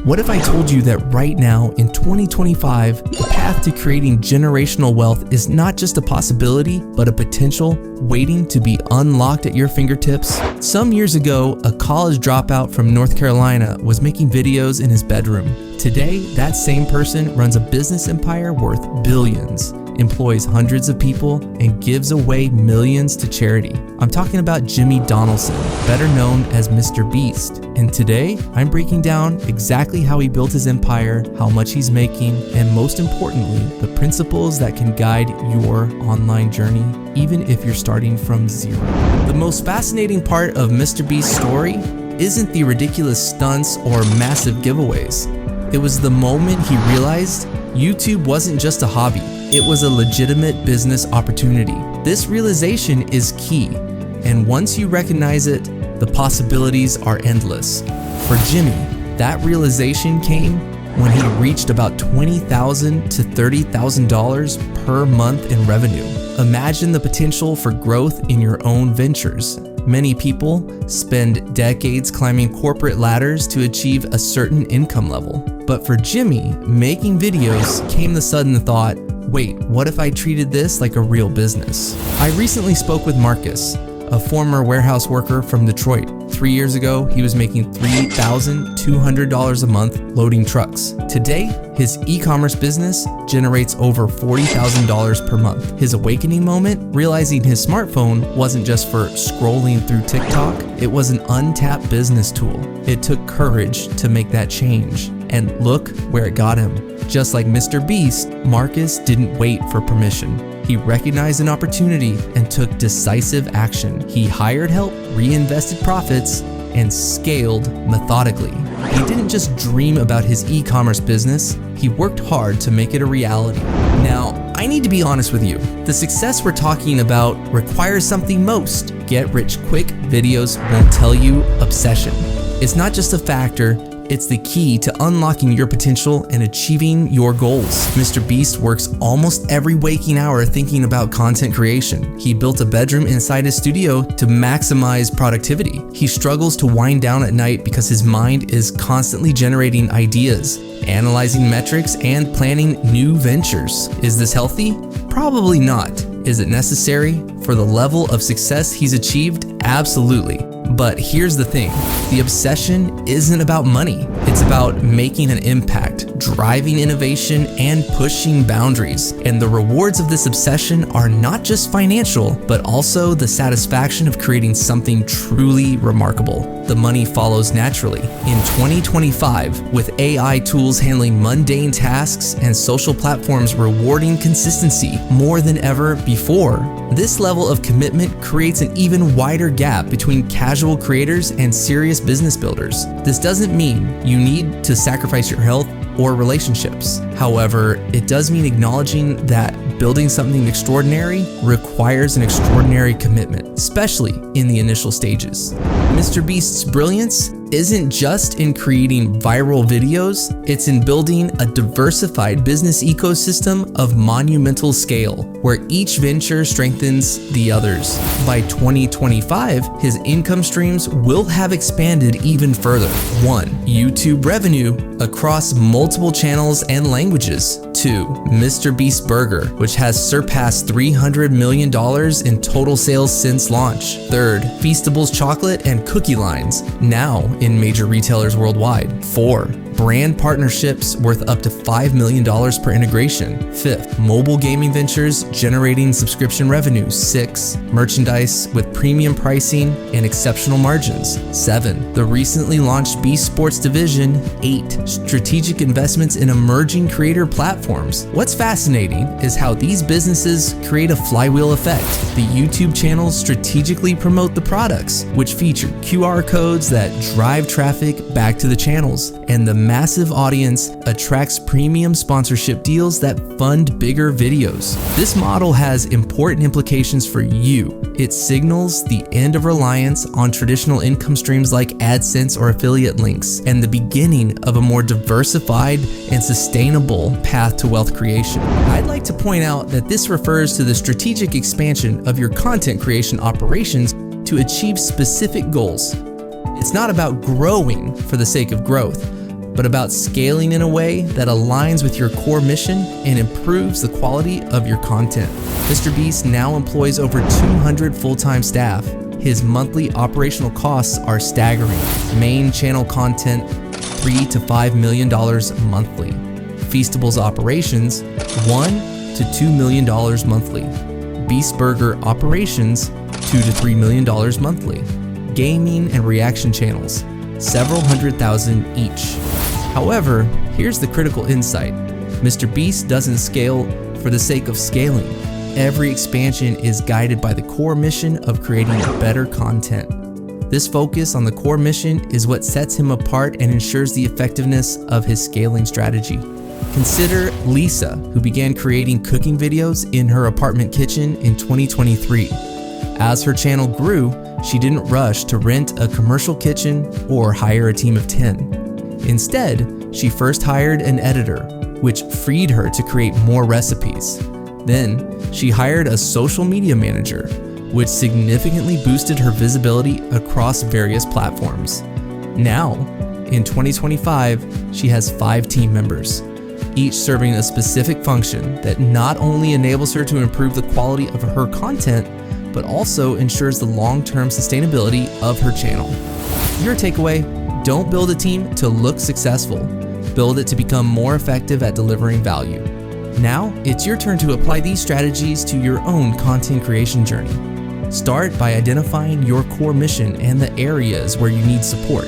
What if I told you that right now in 2025, the path to creating generational wealth is not just a possibility, but a potential waiting to be unlocked at your fingertips? Some years ago, a college dropout from North Carolina was making videos in his bedroom. Today, that same person runs a business empire worth billions, employs hundreds of people, and gives away millions to charity. I'm talking about Jimmy Donaldson, better known as MrBeast. And today, I'm breaking down exactly how he built his empire, how much he's making, and most importantly, the principles that can guide your online journey, even if you're starting from zero. The most fascinating part of MrBeast's story isn't the ridiculous stunts or massive giveaways. It was the moment he realized YouTube wasn't just a hobby, it was a legitimate business opportunity. This realization is key, and once you recognize it, the possibilities are endless. For Jimmy, that realization came when he reached about $20,000 to $30,000 per month in revenue. Imagine the potential for growth in your own ventures. Many people spend decades climbing corporate ladders to achieve a certain income level. But for Jimmy, making videos came the sudden thought, wait, what if I treated this like a real business? I recently spoke with Marcus, a former warehouse worker from Detroit. 3 years ago, he was making $3,200 a month loading trucks. Today, his e-commerce business generates over $40,000 per month. His awakening moment, realizing his smartphone wasn't just for scrolling through TikTok, it was an untapped business tool. It took courage to make that change. And look where it got him. Just like MrBeast, Marcus didn't wait for permission. He recognized an opportunity and took decisive action. He hired help, reinvested profits, and scaled methodically. He didn't just dream about his e-commerce business, he worked hard to make it a reality. Now, I need to be honest with you. The success we're talking about requires something most get-rich-quick videos will tell you: obsession. It's not just a factor, it's the key to unlocking your potential and achieving your goals. MrBeast works almost every waking hour thinking about content creation. He built a bedroom inside his studio to maximize productivity. He struggles to wind down at night because his mind is constantly generating ideas, analyzing metrics, and planning new ventures. Is this healthy? Probably not. Is it necessary for the level of success he's achieved? Absolutely. But here's the thing, the obsession isn't about money. It's about making an impact, driving innovation, and pushing boundaries. And the rewards of this obsession are not just financial, but also the satisfaction of creating something truly remarkable. The money follows naturally. In 2025, with AI tools handling mundane tasks and social platforms rewarding consistency more than ever before, this level of commitment creates an even wider gap between casual creators and serious business builders. This doesn't mean you need to sacrifice your health or relationships. However, it does mean acknowledging that building something extraordinary requires an extraordinary commitment, especially in the initial stages. MrBeast's brilliance isn't just in creating viral videos, it's in building a diversified business ecosystem of monumental scale, where each venture strengthens the others. By 2025, his income streams will have expanded even further. 1. YouTube revenue across multiple channels and languages. 2. MrBeast Burger, which has surpassed $300 million in total sales since launch. 3rd, Feastables chocolate and cookie lines, now in major retailers worldwide. 4. Brand partnerships worth up to $5 million per integration. 5th, mobile gaming ventures generating subscription revenue. 6, merchandise with premium pricing and exceptional margins. 7, the recently launched Beast Sports division. 8, strategic investments in emerging creator platforms. What's fascinating is how these businesses create a flywheel effect. The YouTube channels strategically promote the products, which feature QR codes that drive traffic back to the channels, and the massive audience attracts premium sponsorship deals that fund bigger videos. This model has important implications for you. It signals the end of reliance on traditional income streams like AdSense or affiliate links, and the beginning of a more diversified and sustainable path to wealth creation. I'd like to point out that this refers to the strategic expansion of your content creation operations to achieve specific goals. It's not about growing for the sake of growth, but about scaling in a way that aligns with your core mission and improves the quality of your content. MrBeast now employs over 200 full-time staff. His monthly operational costs are staggering. Main channel content, $3 to $5 million monthly. Feastable's operations, $1 to $2 million monthly. Beast Burger operations, $2 to $3 million monthly. Gaming and reaction channels, several $100,000 each. However, here's the critical insight. MrBeast doesn't scale for the sake of scaling. Every expansion is guided by the core mission of creating better content. This focus on the core mission is what sets him apart and ensures the effectiveness of his scaling strategy. Consider Lisa, who began creating cooking videos in her apartment kitchen in 2023. As her channel grew, she didn't rush to rent a commercial kitchen or hire a team of 10. Instead, she first hired an editor, which freed her to create more recipes. Then, she hired a social media manager, which significantly boosted her visibility across various platforms. Now, in 2025, she has 5 team members, each serving a specific function that not only enables her to improve the quality of her content, but also ensures the long-term sustainability of her channel. Your takeaway: don't build a team to look successful. Build it to become more effective at delivering value. Now, it's your turn to apply these strategies to your own content creation journey. Start by identifying your core mission and the areas where you need support,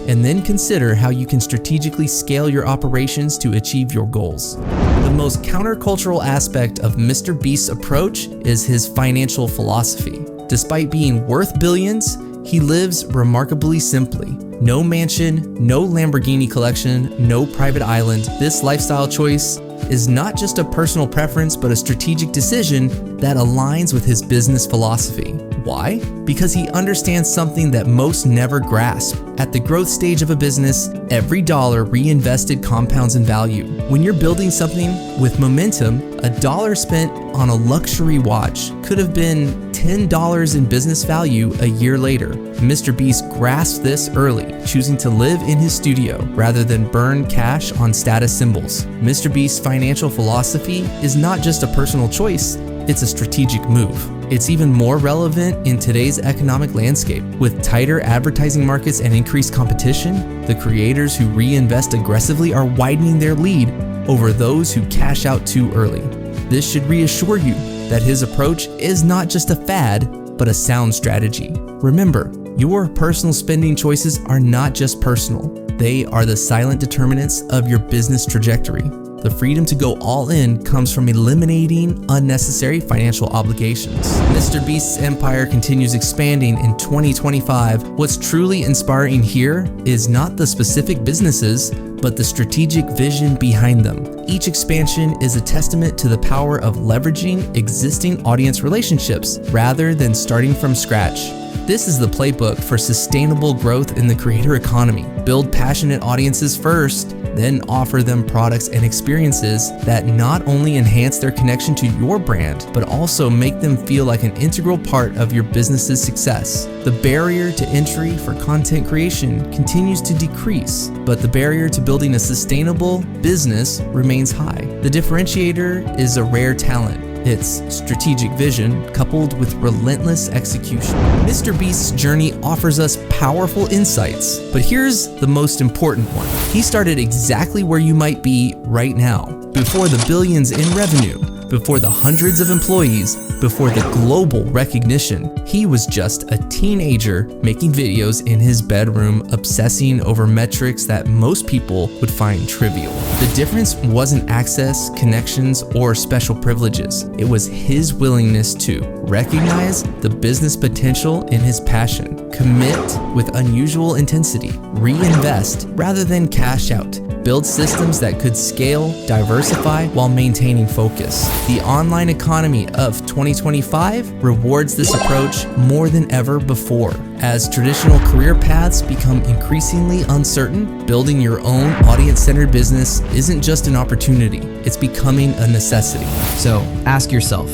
and then consider how you can strategically scale your operations to achieve your goals. The most countercultural aspect of MrBeast's approach is his financial philosophy. Despite being worth billions, he lives remarkably simply. No mansion, no Lamborghini collection, no private island. This lifestyle choice is not just a personal preference, but a strategic decision that aligns with his business philosophy. Why? Because he understands something that most never grasp. At the growth stage of a business, every dollar reinvested compounds in value. When you're building something with momentum, a dollar spent on a luxury watch could have been $10 in business value a year later. MrBeast grasped this early, choosing to live in his studio rather than burn cash on status symbols. MrBeast's financial philosophy is not just a personal choice, it's a strategic move. It's even more relevant in today's economic landscape. With tighter advertising markets and increased competition, the creators who reinvest aggressively are widening their lead over those who cash out too early. This should reassure you that his approach is not just a fad, but a sound strategy. Remember, your personal spending choices are not just personal. They are the silent determinants of your business trajectory. The freedom to go all in comes from eliminating unnecessary financial obligations. MrBeast's empire continues expanding in 2025. What's truly inspiring here is not the specific businesses, but the strategic vision behind them. Each expansion is a testament to the power of leveraging existing audience relationships rather than starting from scratch. This is the playbook for sustainable growth in the creator economy. Build passionate audiences first, then offer them products and experiences that not only enhance their connection to your brand, but also make them feel like an integral part of your business's success. The barrier to entry for content creation continues to decrease, but the barrier to building a sustainable business remains high. The differentiator is a rare talent. It's strategic vision coupled with relentless execution. MrBeast's journey offers us powerful insights, but here's the most important one. He started exactly where you might be right now, before the billions in revenue, before the hundreds of employees, before the global recognition. He was just a teenager making videos in his bedroom, obsessing over metrics that most people would find trivial. The difference wasn't access, connections, or special privileges. It was his willingness to recognize the business potential in his passion, commit with unusual intensity, reinvest rather than cash out, build systems that could scale, diversify while maintaining focus. The online economy of 2025 rewards this approach more than ever before. As traditional career paths become increasingly uncertain, building your own audience-centered business isn't just an opportunity, it's becoming a necessity. So ask yourself,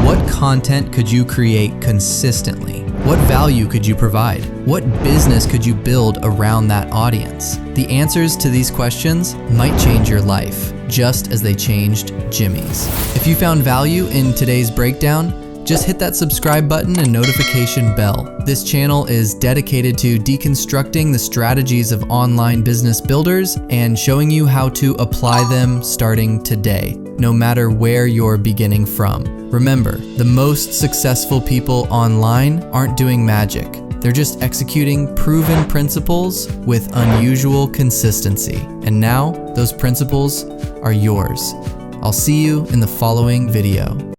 what content could you create consistently? What value could you provide? What business could you build around that audience? The answers to these questions might change your life, just as they changed Jimmy's. If you found value in today's breakdown, just hit that subscribe button and notification bell. This channel is dedicated to deconstructing the strategies of online business builders and showing you how to apply them starting today, no matter where you're beginning from. Remember, the most successful people online aren't doing magic. They're just executing proven principles with unusual consistency. And now, those principles are yours. I'll see you in the following video.